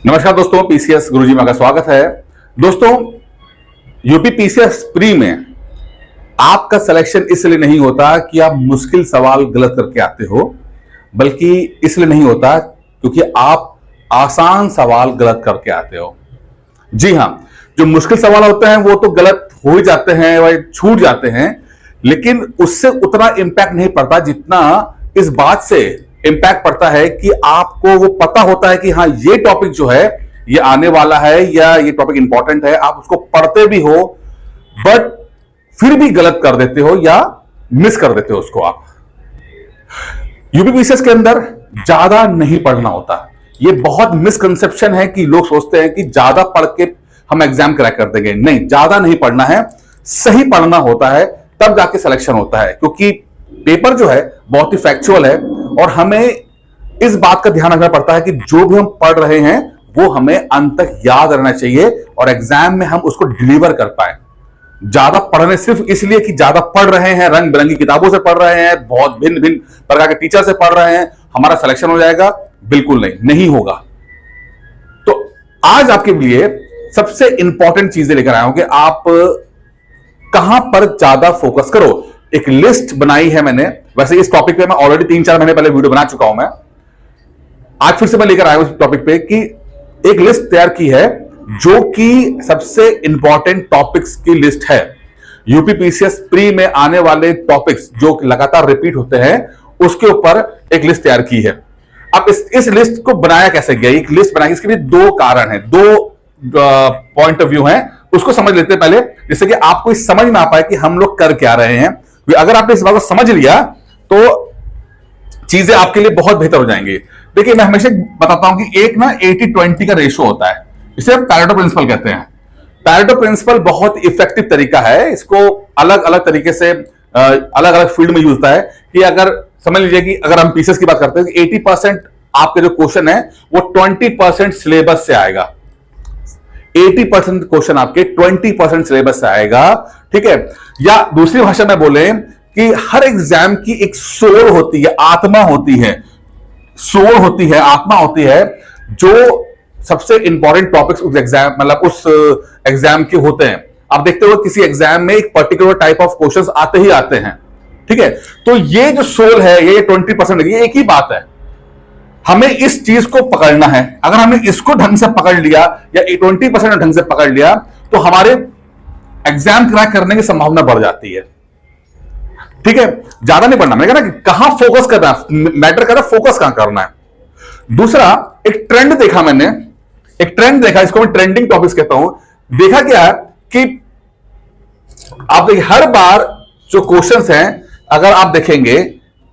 नमस्कार दोस्तों, पीसीएस गुरुजी में आपका स्वागत है। दोस्तों, यूपी पीसीएस प्री में आपका सिलेक्शन इसलिए नहीं होता कि आप मुश्किल सवाल गलत करके आते हो, बल्कि इसलिए नहीं होता क्योंकि आप आसान सवाल गलत करके आते हो। जी हां, जो मुश्किल सवाल होते हैं वो तो गलत हो ही जाते हैं, वह छूट जाते हैं, लेकिन उससे उतना इंपैक्ट नहीं पड़ता जितना इस बात से इंपैक्ट पड़ता है कि आपको वो पता होता है कि हाँ, ये टॉपिक जो है ये आने वाला है या ये टॉपिक इंपॉर्टेंट है। आप उसको पढ़ते भी हो बट फिर भी गलत कर देते हो या मिस कर देते हो उसको। आप यूपीपीसीएस के अंदर ज्यादा नहीं पढ़ना होता। ये बहुत मिसकंसेप्शन है कि लोग सोचते हैं कि ज्यादा पढ़ के हम एग्जाम क्रैक कर देंगे। नहीं, ज्यादा नहीं पढ़ना है, सही पढ़ना होता है, तब जाके सिलेक्शन होता है। क्योंकि पेपर जो है बहुत ही फैक्चुअल है और हमें इस बात का ध्यान रखना पड़ता है कि जो भी हम पढ़ रहे हैं वो हमें अंत तक याद रहना चाहिए और एग्जाम में हम उसको डिलीवर कर पाए। ज्यादा पढ़ने सिर्फ इसलिए कि ज्यादा पढ़ रहे हैं, रंग बिरंगी किताबों से पढ़ रहे हैं, बहुत भिन्न भिन्न प्रकार के टीचर से पढ़ रहे हैं, हमारा सिलेक्शन हो जाएगा? बिल्कुल नहीं, नहीं होगा। तो आज आपके लिए सबसे इंपॉर्टेंट चीजें लेकर आया हूं कि आप कहां पर ज्यादा फोकस करो। एक लिस्ट बनाई है मैंने। वैसे इस टॉपिक पे मैं ऑलरेडी 3-4 महीने पहले वीडियो बना चुका हूं। मैं आज फिर से मैं लेकर आया हूं इस टॉपिक पे कि एक लिस्ट तैयार की है जो कि सबसे इंपॉर्टेंट टॉपिक्स की लिस्ट है। यूपीपीसीएस प्री में आने वाले टॉपिक्स जो लगातार रिपीट होते हैं उसके ऊपर एक लिस्ट तैयार की है। अब इस लिस्ट को बनाया कैसे गया? एक लिस्ट बनाई, इसके लिए दो कारण है, दो पॉइंट ऑफ व्यू है। उसको समझ लेते हैं पहले, जिससे कि आपको इस समझ में आ पाए कि हम लोग कर क्या रहे हैं। अगर आपने इस बात को समझ लिया तो चीजें आपके लिए बहुत बेहतर हो जाएंगी। देखिए, मैं हमेशा बताता हूं कि एक ना 80-20 का रेशो होता है, इसे हम पैरेटो प्रिंसिपल कहते हैं। पैरेटो प्रिंसिपल बहुत इफेक्टिव तरीका है। इसको अलग अलग तरीके से अलग अलग फील्ड में यूज होता है। कि अगर समझ लीजिए कि अगर हम पीसीएस की बात करते हैं कि 80% आपके जो क्वेश्चन है वो 20% सिलेबस से आएगा। 80% क्वेश्चन आपके 20% सिलेबस से आएगा, ठीक है। या दूसरी भाषा में बोले कि हर एग्जाम की एक सोल होती है, आत्मा होती है, सोल होती है, आत्मा होती है, जो सबसे इंपॉर्टेंट टॉपिक्स उस एग्जाम मतलब उस एग्जाम के होते हैं। आप देखते हो किसी एग्जाम में एक पर्टिकुलर टाइप ऑफ क्वेश्चंस आते ही आते हैं, ठीक है। तो ये जो सोल है, ये 20%, ये एक ही बात है। हमें इस चीज को पकड़ना है। अगर हमने इसको ढंग से पकड़ लिया या 20% ढंग से पकड़ लिया तो हमारे एग्जाम क्रैक करने की संभावना बढ़ जाती है, ठीक है। ज्यादा नहीं पढ़ना, मैंने कहा ना कि कहां फोकस करना है, मैटर कर रहा है फोकस कहां करना है। दूसरा, एक ट्रेंड देखा मैंने, एक ट्रेंड देखा, इसको मैं ट्रेंडिंग टॉपिक्स कहता हूं। देखा क्या है कि आप देखिए हर बार जो क्वेश्चंस हैं, अगर आप देखेंगे,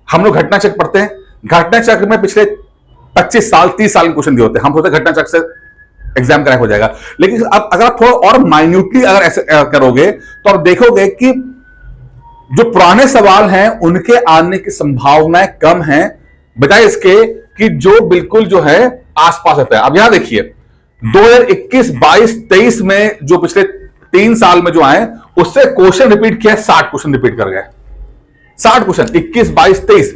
हम लोग घटना चक्र पढ़ते हैं। घटना चक्र में पिछले 25 साल 30 साल के क्वेश्चन दिए होते हैं। हम सोचते हैं घटना चक्र से एग्जाम क्रैक हो जाएगा, लेकिन अब अगर आप थोड़ा और माइन्यूटली अगर ऐसे करोगे तो आप देखोगे कि जो पुराने सवाल हैं उनके आने की संभावनाएं कम हैं, बजाय इसके कि जो बिल्कुल जो है आसपास रहता है। अब यहां देखिए 2021, 22, 23 में जो पिछले 3 साल में जो आए उससे क्वेश्चन रिपीट किया, 60 क्वेश्चन रिपीट कर गए। 60 क्वेश्चन 21, 22, 23,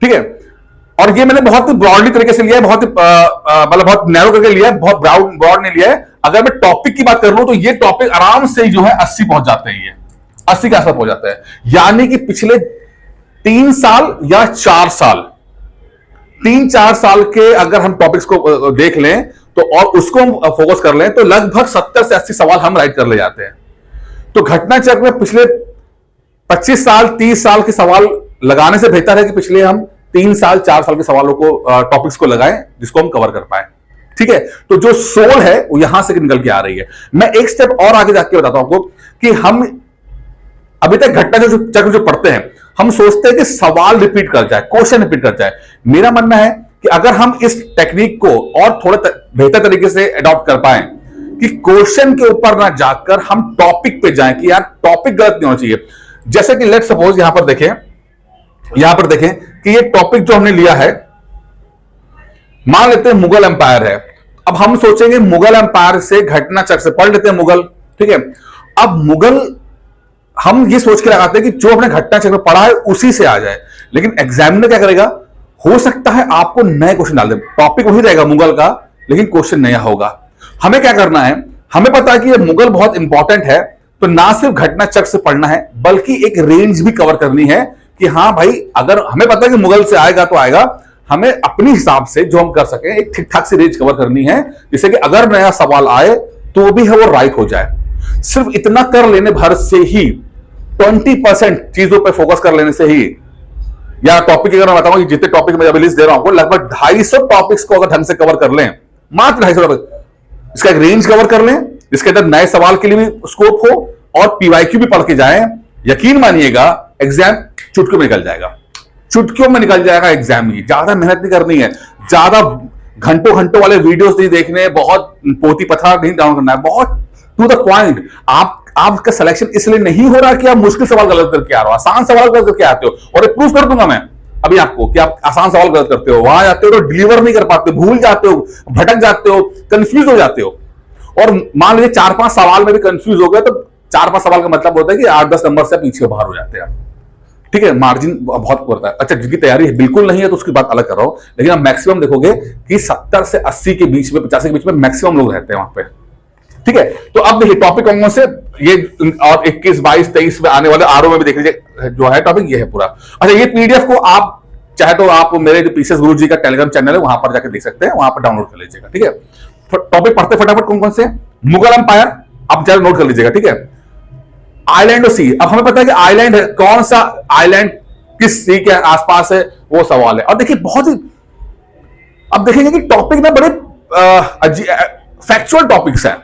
ठीक है। और ये मैंने बहुत ब्रॉडली तरीके से लिया है, बहुत मतलब बहुत नैरो करके लिया है, बहुत ब्रॉड नहीं लिया है। अगर मैं टॉपिक की बात कर लूं तो ये टॉपिक आराम से जो है 80 पहुंच जाते हैं, ये 80 के आसपास पहुंच जाता है। यानी कि पिछले 3 साल या 4 साल, 3-4 साल के अगर हम टॉपिक्स को देख लें तो और उसको हम फोकस कर लें तो लगभग 70 से 80 सवाल हम राइट कर ले जाते हैं। तो घटना चक्र में पिछले 25 साल 30 साल के सवाल लगाने से बेहतर है कि पिछले हम 3 साल 4 साल के सवालों को टॉपिक्स को लगाएं जिसको हम कवर कर पाए, ठीक है। तो जो सोल है वो यहां से निकल के आ रही है। मैं एक स्टेप और आगे जाके बताता हूं आपको कि हम अभी तक घटना चक्र जो पढ़ते हैं, हम सोचते हैं कि सवाल रिपीट कर जाए, क्वेश्चन रिपीट कर जाए। मेरा मानना है कि अगर हम इस टेक्निक को और थोड़ा बेहतर तरीके से अडॉप्ट कर पाए कि क्वेश्चन के ऊपर ना जाकर हम टॉपिक पे जाएं कि यार टॉपिक गलत नहीं होना चाहिए। जैसे कि लेट सपोज यहां पर देखें कि ये टॉपिक जो हमने लिया है, मान लेते हैं मुगल एम्पायर है। अब हम सोचेंगे मुगल एम्पायर से घटना चक्र से पढ़ लेते हैं मुगल, ठीक है। अब मुगल हम ये सोच के लगाते हैं कि जो हमने घटना चक्र पढ़ा है उसी से आ जाए, लेकिन एग्जामिनर क्या करेगा, हो सकता है आपको नए क्वेश्चन डाल दे, टॉपिक वही रहेगा मुगल का, लेकिन क्वेश्चन नया होगा। हमें क्या करना है, हमें पता है कि ये मुगल बहुत इंपॉर्टेंट है, तो ना सिर्फ घटना चक्र से पढ़ना है बल्कि एक रेंज भी कवर करनी है कि हाँ भाई, अगर हमें पता है कि मुगल से आएगा तो आएगा, हमें अपने हिसाब से जो हम कर सके एक ठीक ठाक सी रेंज कवर करनी है, जिससे कि अगर नया सवाल आए तो भी है वो राइट हो जाए। सिर्फ इतना कर लेने भर से ही, 20% चीजों पर फोकस कर लेने से ही, या टॉपिक अगर मैं बताऊं कि जितने टॉपिक मैं अभी लिस्ट दे रहा हूं, लगभग 250 टॉपिक्स को अगर ढंग से कवर कर लें, मात्र 250 टॉपिक, इसका एक रेंज कवर कर लें जिसके अंदर नए सवाल के लिए भी स्कोप हो और पीवाईक्यू भी पढ़ के जाएं, यकीन मानिएगा एग्जाम चुटकियों में निकल जाएगा। चुटकियों में निकल जाएगा एग्जाम ही। ज्यादा मेहनत नहीं करनी है, ज्यादा घंटों घंटों वाले वीडियोस नहीं देखने, बहुत पोती पथार नहीं डाउन करना है, बहुत टू द पॉइंट। आपका सिलेक्शन इसलिए नहीं हो रहा कि आप मुश्किल सवाल गलत करके आ रहे हो, आसान सवाल गलत करके आते हो, और प्रूफ कर दूंगा मैं अभी आपको कि आप आसान सवाल गलत करते हो, वहां जाते हो तो डिलीवर नहीं कर पाते, भूल जाते हो, भटक जाते हो, कंफ्यूज हो जाते हो। और मान लीजिए 4-5 सवाल में भी कंफ्यूज हो गए तो 4-5 सवाल का मतलब होता है कि 8-10 नंबर से पीछे बाहर हो जाते हैं। ठीक है, मार्जिन बहुत पड़ता है। अच्छा, जिनकी तैयारी बिल्कुल नहीं है तो उसकी बात अलग कर रहा हूं, लेकिन आप मैक्सिमम देखोगे कि 70 से 80 के बीच में, 50 के बीच में मैक्सिमम लोग रहते हैं वहां पे। ठीक है, तो अब देखिए टॉपिक कौन से ये, और 21, 22, 23 में आने वाले आरओ में भी देख लीजिए जो है टॉपिक ये है पूरा। अच्छा, ये पीडीएफ को आप चाहे तो आप मेरे जो पीसीएस गुरु जी का टेलीग्राम चैनल है वहां पर जाकर देख सकते हैं, वहां पर डाउनलोड कर लीजिएगा। ठीक है, टॉपिक पढ़ते फटाफट कौन कौन से। मुगल एम्पायर आप जरा नोट कर लीजिएगा। ठीक है, आइलैंड और सी, अब हमें पता है कि आइलैंड है, कौन सा आइलैंड किस सी के आसपास है वो सवाल है। और देखिए बहुत ही, अब देखेंगे कि टॉपिक में बड़े फैक्चुअल टॉपिक्स हैं,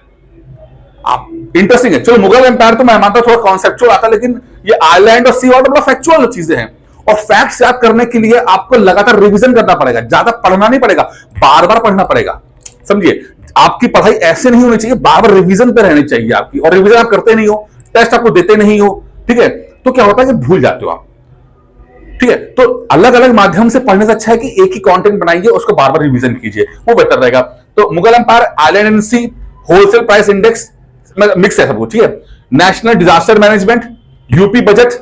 आप इंटरेस्टिंग है। चलो मुगल एम्पायर तो मैं मानता हूं थोड़ा कॉन्सेप्चुअल आता है, लेकिन ये आइलैंड और सी वाला बड़ा फैक्चुअल चीजें हैं। और फैक्ट्स याद करने के लिए आपको लगातार रिवीजन करना पड़ेगा, ज्यादा पढ़ना नहीं पड़ेगा, बार बार पढ़ना पड़ेगा। समझिए, आपकी पढ़ाई ऐसे नहीं होनी चाहिए, बार बार रिवीजन पे रहनी चाहिए आपकी, और रिवीजन आप करते नहीं हो, टेस्ट आपको देते नहीं हो, ठीक है, तो क्या होता है कि भूल जाते हो आप। ठीक है, तो अलग अलग माध्यम से पढ़ने से अच्छा है कि एक ही कंटेंट बनाइए, उसको बार बार रिवीजन कीजिए, वो बेहतर रहेगा। तो Mughal empire, island and sea, wholesale price index, mix है सब कुछ। ठीक है, national disaster management, UP budget,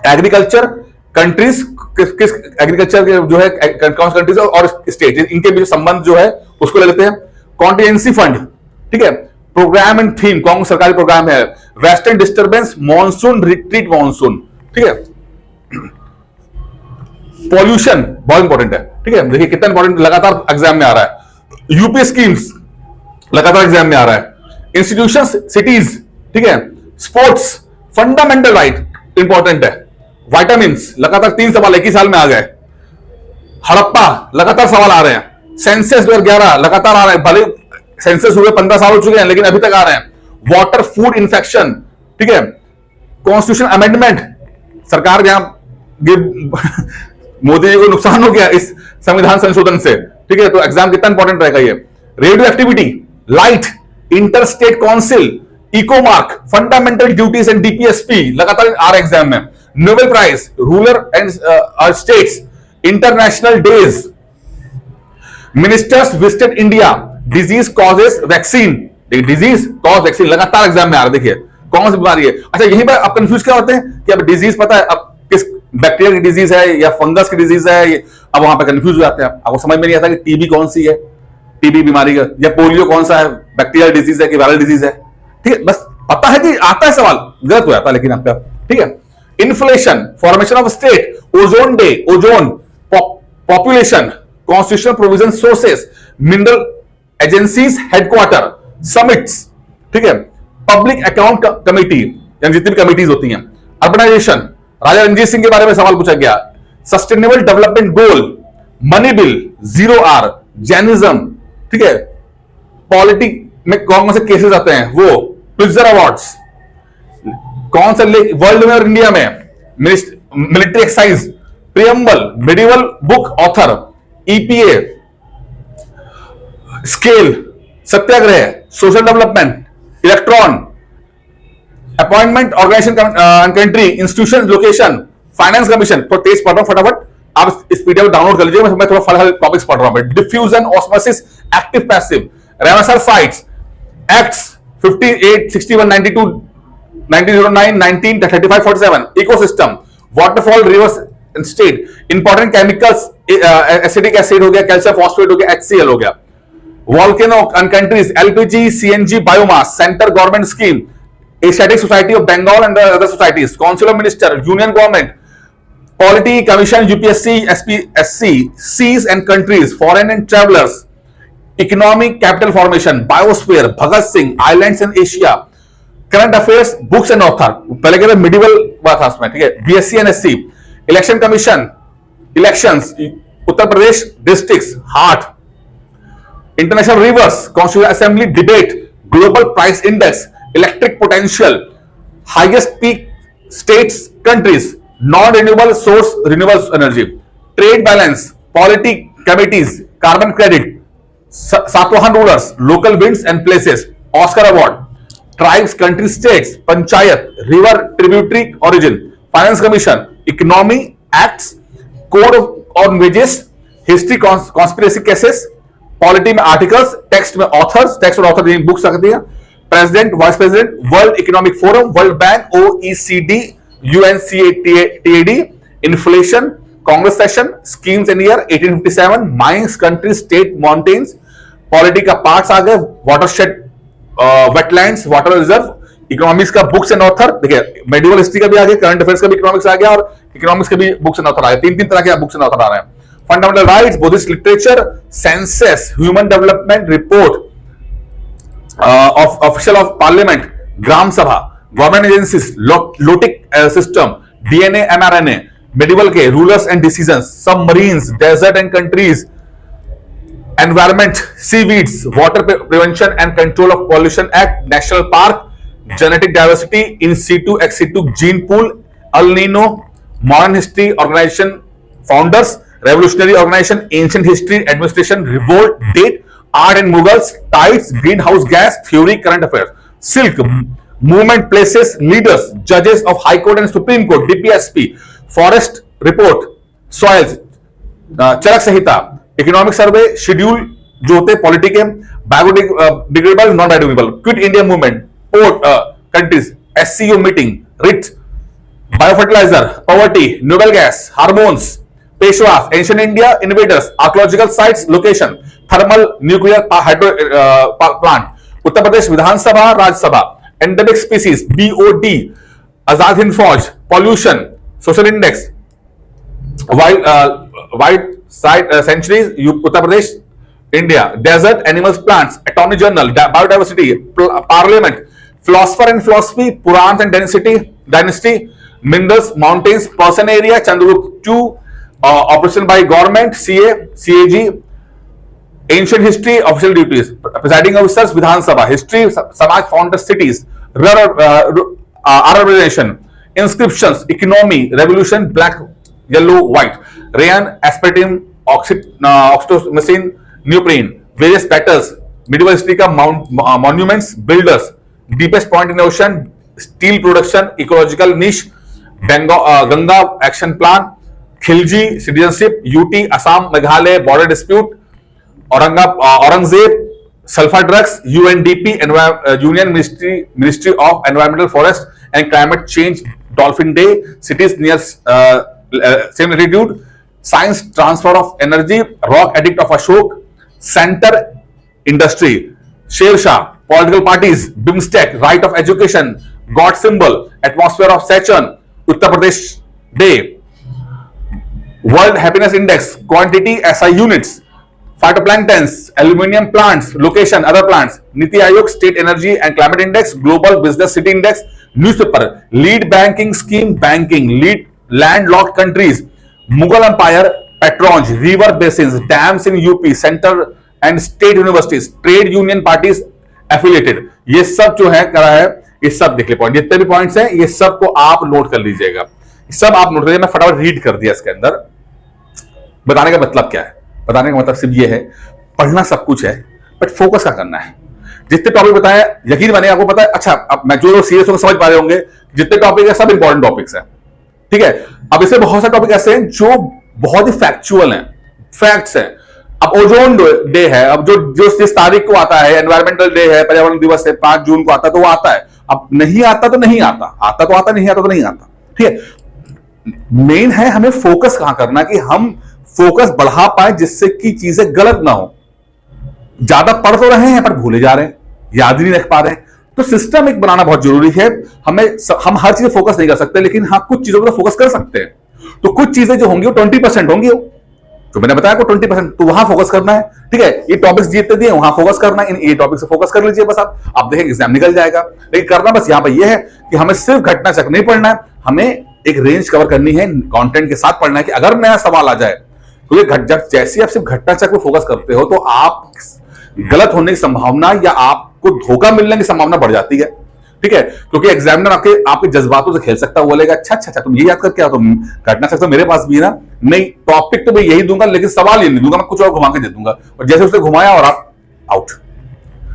agriculture, countries, किस एग्रीकल्चर के जो है कौन सी कंट्रीज और स्टेट, इनके बीच संबंध जो है उसको ले लेते हैं। कॉन्टीजेंसी फंड, ठीक है, प्रोग्राम एंड थीम, कौन सरकारी प्रोग्राम है, western disturbance, monsoon, retreat monsoon. ठीक है, पॉल्यूशन बहुत इंपॉर्टेंट है। ठीक है, देखिए कितना इंपॉर्टेंट, लगातार एग्जाम में आ रहा है। यूपी स्कीम्स लगातार एग्जाम में आ रहा है। इंस्टीट्यूशंस, सिटीज, ठीक है, स्पोर्ट्स, फंडामेंटल राइट इंपॉर्टेंट है। विटामिन्स, लगातार 3 सवाल एक ही साल में आ गए। हड़प्पा, लगातार सवाल आ रहे हैं। सेंसस 2011 लगातार आ रहे हैं, भले सेंसस हुए 15 साल हो चुके हैं लेकिन अभी तक आ रहे हैं। वाटर फूड इन्फेक्शन, ठीक है, कॉन्स्टिट्यूशन अमेंडमेंट, सरकार जहां मोदी जी को नुकसान हो गया इस संविधान संशोधन से। ठीक है, तो एग्जाम कितना इंपॉर्टेंट रहेगा ये। Radio activity, light, interstate council, ecomark, fundamental duties and DPSP लगातार आ रहे एग्जाम में। Nobel prize, rural and states, international days, ministers visited India, disease causes vaccine, disease cause vaccine लगातार एग्जाम में आ रहा है। देखिए कौन सी बीमारी है। अच्छा, यहीं पर आप कंफ्यूज क्या होते हैं कि अब डिजीज पता है, अब किस बैक्टीरिया की डिजीज है या फंगस की डिजीज है, अब वहां पर कंफ्यूज हो जाते हैं। आपको समझ में नहीं आता कि टीबी कौन सी है, टीबी बीमारी का, या पोलियो कौन सा है, बैक्टीरियल डिजीज है कि वायरल डिजीज है। ठीक है, बस पता है कि आता है सवाल, गलत हो जाता है लेकिन आपका। ठीक है, inflation, formation of state, ozone day, ozone, population, constitutional provision, sources, mineral agencies headquarter, summits, ठीक है, पब्लिक अकाउंट कमेटी, यानी जितनी भी कमिटीज होती हैं, अर्बनाइजेशन, राजा रणजीत सिंह के बारे में सवाल पूछा गया, sustainable development goal, money bill, 0R, Jainism, ठीक है, पॉलिटी में कौन से केसेस आते हैं वो, प्रिट्जर अवार्ड्स, कौन सा वर्ल्ड में और इंडिया में, military exercise, preamble, medieval book author, EPA, scale, satyagraha, social development, electron, appointment, organisation, country, institution, location, finance commission. तो तेज पढ़ रहा हूं, फटाफट आप इस पीडीएफ डाउनलोड कर लीजिए, मैं थोड़ा फटाफट टॉपिक्स पढ़ रहा हूं। Diffusion, osmosis, active passive, Ramsar sites, acts 58, 61, 92, 1909, 19, 35, 47, ecosystem, waterfall, reverse and state, important chemicals, acidic acid हो गया, कैल्शियम फॉस्फेट हो गया, HCl हो गया, volcano and countries, LPG, CNG, biomass, center government scheme, Asiatic Society of Bengal and the other societies, Council of Ministers, Union Government, Polity Commission, UPSC, SPSC, seas and countries, foreign and travelers, economic capital formation, biosphere, Bhagat Singh, islands in Asia, current affairs, books and author. पहले कहते medieval बात था उसमें, ठीक है, BSc and SC, election commission, elections, Uttar Pradesh districts, heart, international rivers, constitutional assembly, debate, global price index, electric potential, highest peak states, countries, non-renewable source, renewable energy, trade balance, polity committees, carbon credit, Satwahan rulers, local winds and places, Oscar award, tribes, countries, states, panchayat, river tributary origin, finance commission, economy acts, code on wages, history conspiracy cases, polity में articles, text में authors, text और author book सकती है, president, vice president, world economic forum, world bank, OECD, UNCTAD, inflation, Congress session, schemes in year 1857, mines, country, state, mountains, polity का parts आ गए, watershed, wetlands, water reserve, economics का books and author, देखिए medieval history का भी आ गया, current affairs का भी इकोनॉमिक्स आ गया और इकोनॉमिक्स के भी बुक्स एंड ऑथर आ गए, तीन तीन तरह के बुक्स एंड ऑथर आ रहे हैं। Fundamental rights, Buddhist literature, census, human development report, of official of parliament, Gram Sabha, government agencies, lotic system, DNA, mRNA, medieval के rulers and decisions, submarines, desert and countries, environment, seaweeds, water prevention and control of pollution act, national park, genetic diversity, in situ, ex situ, gene pool, El Nino, modern history, organization, founders, revolutionary organization, ancient history, administration, revolt, date, art and Mughals, tides, greenhouse gas, theory, current affairs, silk, movement, places, leaders, judges of High Court and Supreme Court, DPSP, forest report, soils, Charak Samhita, economic survey, schedule जो होते हैं polity के, biodegradable, non biodegradable, quit India movement, port countries, SCO meeting, writ, biofertiliser, poverty, noble gas, hormones, Peshwas, ancient India, invaders, archaeological sites, location, thermal nuclear hydro plant, Uttar Pradesh Vidhan Sabha, Rajya Sabha, endemic species, BOD, Azad Hind Fauj, pollution, social index, wild site sanctuaries, Uttar Pradesh, India, desert, animals, plants, atomic journal, biodiversity, parliament, philosopher and philosophy, Purana and dynasty, minerals, mountains, person area, Chandragupta II, operation by government, CA, CAG, ancient history, official duties, presiding officers, Vidhan Sabha, history, समाज, founder, cities, urbanisation, inscriptions, economy, revolution, black, yellow, white, rayon, aspirin, oxytocin, neoprene, various battles, medieval history का monuments, builders, deepest point in ocean, steel production, ecological niche, Ganga action plan, Khilji, citizenship, UT, Assam, Meghalaya, border dispute, Aurangzeb, sulphur drugs, UNDP, union ministry of environmental forest and climate change, dolphin day, cities near same latitude, science, transfer of energy, rock edict of Ashok, centre industry, Sher Shah, political parties, BIMSTEC, right of education, god symbol, atmosphere of Saturn, Uttar Pradesh day, world happiness index, quantity, SI units, phytoplanktons, aluminium plants, location, other plants, NITI Aayog, state energy and climate index, global business city index, newspaper, lead banking scheme, banking, lead landlocked countries, Mughal empire, patrons, river basins, dams in UP, centre and state universities, trade union parties affiliated, ये सब जो है करा है, ये सब देख ले पॉइंट, जितने भी पॉइंट्स हैं ये सब को आप नोट कर लीजिएगा, सब आप नोट करिए। मैं फटाफट रीड कर दिया इसके अंदर। बताने का मतलब क्या है? बताने का मतलब सिर्फ ये है, पढ़ना सब कुछ है बट फोकस क्या करना है। जितने टॉपिक बताए यकीन मानिए आपको पता है। अच्छा, अब मैं जो सीरियस होकर समझ पा रहे होंगे, जितने टॉपिक है सब इंपॉर्टेंट टॉपिक्स हैं, ठीक है। अब इसमें बहुत सारे टॉपिक ऐसे हैं जो बहुत ही फैक्चुअल हैं, फैक्ट्स हैं। अब ओजोन डे है, अब जो जिस तारीख को आता है, एनवायरमेंटल डे है, पर्यावरण दिवस है, 5 जून को आता है तो वो आता है। अब नहीं आता तो नहीं आता, आता तो आता, नहीं आता तो नहीं आता, ठीक है। मेन है हमें फोकस कहां करना, कि हम फोकस बढ़ा पाए जिससे कि चीजें गलत ना हो। ज्यादा पढ़ तो रहे हैं पर भूले जा रहे हैं, याद ही नहीं रख पा रहे हैं। तो सिस्टम एक बनाना बहुत जरूरी है। हम हर चीज फोकस नहीं कर सकते, लेकिन हाँ कुछ चीजों पर फोकस कर सकते हैं। तो कुछ चीजें जो होंगी वो 20% होंगी, जो मैंने बताया को 20%, तो वहां फोकस करना है। ठीक है, ये टॉपिक्स जीतते दिए वहां फोकस करना है, इन ये टॉपिक से फोकस कर लीजिए बस आप देखेंगे एग्जाम निकल जाएगा। लेकिन करना बस यहां पर ये है कि हमें सिर्फ घटना चक्र नहीं पढ़ना है, हमें एक रेंज कवर करनी है, कंटेंट के साथ पढ़ना है कि अगर नया सवाल आ जाए तो ये जैसे आप सिर्फ घटना चक्र पर फोकस करते हो तो आप गलत होने की संभावना या आपको धोखा मिलने की संभावना बढ़ जाती है। ठीक है, क्योंकि एग्जामिनर आपके जज्बातों से खेल सकता है। वो बोलेगा अच्छा तुम ये याद करके आओ, तुम घटना चक्र मेरे पास भी है ना, नहीं टॉपिक तो मैं यही दूंगा लेकिन सवाल ये नहीं दूंगा, मैं कुछ और घुमा के दे दूंगा, और जैसे उसने घुमाया और आप आउट।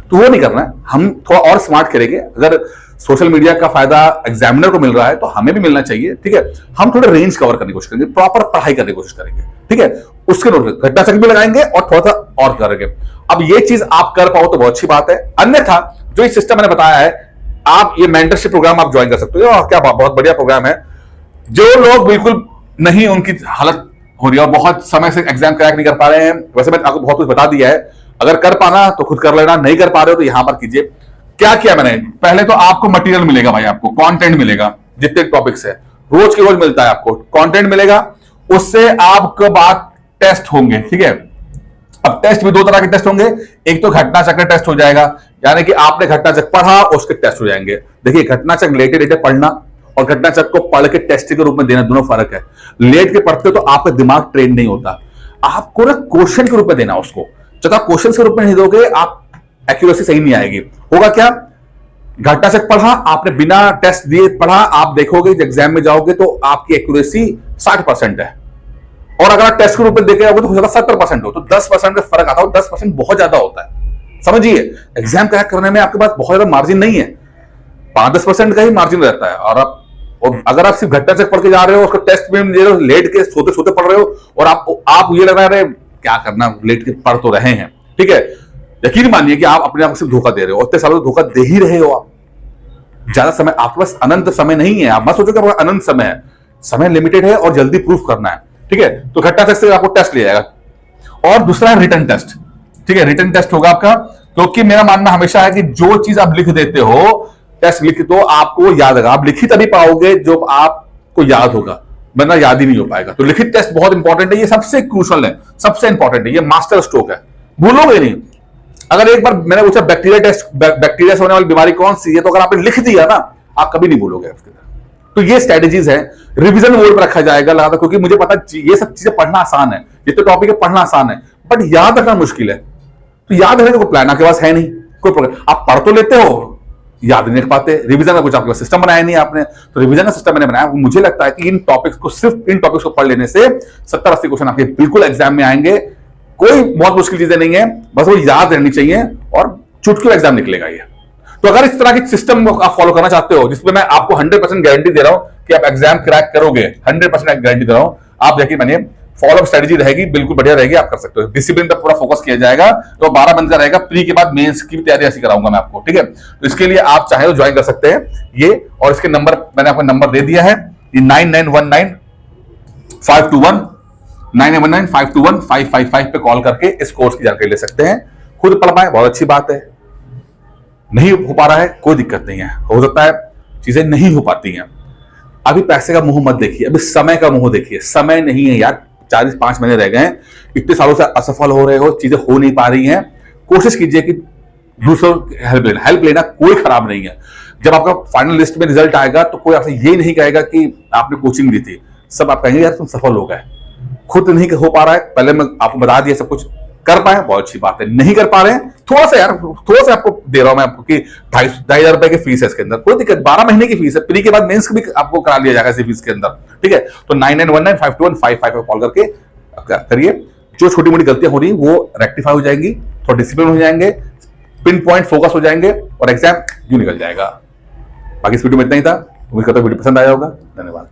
तो वो नहीं करना है, हम थोड़ा और स्मार्ट करेंगे। अगर सोशल मीडिया का फायदा एग्जामिनर को मिल रहा है तो हमें भी मिलना चाहिए। ठीक है, हम थोड़ा रेंज कवर करने की कोशिश करेंगे, प्रॉपर पढ़ाई करने की कोशिश करेंगे। ठीक है, उसके नोट घटना चक्र भी लगाएंगे और थोड़ा सा और करेंगे। अब ये चीज आप कर पाओ तो बहुत अच्छी बात है, अन्यथा जो ये सिस्टम मैंने बताया है, आप ये मेंटरशिप प्रोग्राम आप ज्वाइन कर सकते हो। और क्या बहुत बढ़िया प्रोग्राम है। जो लोग बिल्कुल नहीं, उनकी हालत हो रही है और बहुत समय से एग्जाम क्रैक नहीं कर पा रहे हैं, वैसे मैं आपको बहुत कुछ बता दिया है, अगर कर पाना तो खुद कर लेना, नहीं कर पा रहे हो तो यहां पर कीजिए। क्या किया मैंने, पहले तो आपको मटेरियल मिलेगा भाई, आपको कंटेंट मिलेगा, जितने टॉपिक्स है रोज के रोज मिलता है, आपको कंटेंट मिलेगा। उससे आपके बाद टेस्ट होंगे। ठीक है, अब टेस्ट भी दो तरह के टेस्ट होंगे, एक तो घटना चक्र टेस्ट हो जाएगा, यानी कि आपने घटना चक्र पढ़ा उसके टेस्ट हो जाएंगे। देखिए, घटना चक्र लेटे पढ़ना और घटना चक्र को पढ़ के टेस्ट के रूप में देना, दोनों फर्क है। लेट के पढ़ते हो तो आपका दिमाग ट्रेन नहीं होता, आपको ना क्वेश्चन के रूप में देना उसको। जब आप क्वेश्चन के रूप में नहीं दोगे, आप एक्यूरेसी सही नहीं आएगी। होगा क्या, घटना चक्र पढ़ा आपने, बिना टेस्ट दिए पढ़ा, आप देखोगे एग्जाम में जाओगे तो आपकी एक्यूरेसी 60% है, और अगर आप टेस्ट के रूप में देखे जाओगे तो हो सकता है 70% हो, तो 10% का फर्क आता हो। 10% बहुत ज्यादा होता है, समझिए। एग्जाम क्रैक करने में आपके पास बहुत ज्यादा मार्जिन नहीं है, 5-10% का ही मार्जिन रहता है। और अगर आप सिर्फ घटना चक्र पढ़ के जा रहे हो, उसको टेस्ट में दे रहे हो, लेट के सोते सोते पढ़ रहे हो, और आप ये लग रहा है क्या करना, लेट के पढ़ तो रहे हैं। ठीक है, यकीन मानिए कि आप अपने आप को सिर्फ धोखा दे रहे हो, इतने सालों धोखा दे ही रहे हो आप। ज्यादा समय आपके पास, अनंत समय नहीं है। आप मत सोचो कि आपका अनंत समय है, समय लिमिटेड है और जल्दी प्रूफ करना है। ठीक है, तो घटना चक्र से आपको टेस्ट लिया जाएगा। और दूसरा है रिटन टेस्ट। ठीक है, रिटन टेस्ट होगा आपका, क्योंकि मेरा मानना हमेशा है कि जो चीज आप लिख देते हो, टेस्ट लिख दो, आपको याद होगा। आप लिखी तभी पाओगे जो आपको याद होगा, वरना याद ही नहीं हो पाएगा। तो लिखित टेस्ट बहुत इंपॉर्टेंट है, ये सबसे क्रूशल है, सबसे इंपॉर्टेंट है, ये मास्टर स्ट्रोक है, भूलोगे नहीं। अगर एक बार मैंने पूछा बैक्टीरिया टेस्ट, बैक्टीरिया से होने वाली बीमारी कौन सी है, तो अगर आपने लिख दिया ना, आप कभी नहीं भूलोगे उसके अंदर। तो ये स्ट्रेटेजीज है, रिवीजन मोड पर रखा जाएगा लगातार, क्योंकि मुझे पता ये सब चीजें पढ़ना आसान है, ये तो टॉपिक है पढ़ना आसान है, बट याद रखना मुश्किल है। तो याद रखने को प्लान आपके पास है नहीं, कोई प्रॉब्लम, आप पढ़ तो लेते हो, याद नहीं रख पाते। रिवीजन का कुछ आपके पास सिस्टम बनाया नहीं आपने, तो रिवीजन का सिस्टम मैंने बनाया। मुझे लगता है कि इन टॉपिक्स को, सिर्फ इन टॉपिक्स को पढ़ लेने से 70-80 क्वेश्चन आपके बिल्कुल एग्जाम में आएंगे। कोई बहुत मुश्किल चीजें नहीं है, बस वो याद रहनी चाहिए और चुटकी एग्जाम निकलेगा ये। तो अगर इस तरह के सिस्टम आप फॉलो करना चाहते हो, जिसमें मैं आपको 100% गारंटी दे रहा हूं कि आप एग्जाम क्रैक करोगे, 100% गारंटी दे रहा हूं, आप देखिए मैंने फॉलो स्ट्रेटेजी रहेगी, बिल्कुल बढ़िया रहेगी, आप कर सकते हो। डिसिप्लिन पर पूरा फोकस किया जाएगा, तो 12 मंथ का रहेगा। प्री के बाद मेंस की भी तैयारी ऐसी कराऊंगा मैं आपको। ठीक है, तो इसके लिए आप चाहे तो ज्वाइन कर सकते हैं ये, और इसके नंबर मैंने आपको नंबर दे दिया है, 9919-521 9919-521-555 पे कॉल करके इस कोर्स की जानकारी ले सकते हैं। खुद पढ़ पाए, बहुत अच्छी बात है। नहीं हो पा रहा है, कोई दिक्कत नहीं है, हो सकता है चीजें नहीं हो पाती हैं। अभी पैसे का मुंह मत देखिए, अभी समय का मुंह देखिए। समय नहीं है यार, 45 महीने रह गए हैं, इतने सालों से असफल हो रहे हो, चीजें हो नहीं पा रही हैं। कोशिश कीजिए कि दूसरों की हेल्प लेना कोई खराब नहीं है। जब आपका फाइनल लिस्ट में रिजल्ट आएगा तो कोई आपसे ये नहीं कहेगा कि आपने कोचिंग दी थी, सब आप कहेंगे यार तुम सफल हो गए। खुद नहीं हो पा रहा है, पहले मैं आपको बता दिया, सब कुछ कर पाए बहुत अच्छी बात है। नहीं कर पा रहे हैं, थोड़ा सा आपको दे रहा हूं मैं आपको कि 2,500 रुपए की फीस है इसके अंदर, कोई दिक्कत, 12 महीने की फीस है। प्री के बाद मेंस भी आपको करा लिया जाएगा इसी फीस के अंदर। ठीक है, तो 9919-521-555 पे कॉल करके करिए। जो छोटी मोटी गलतियां हो रही वो रेक्टिफाई हो जाएंगी, थोड़ा डिसिप्लिन हो जाएंगे, पिन पॉइंट फोकस हो जाएंगे और एग्जाम यूं निकल जाएगा। बाकी इस वीडियो में इतना ही था, उम्मीद करता हूं वीडियो पसंद आया होगा। धन्यवाद।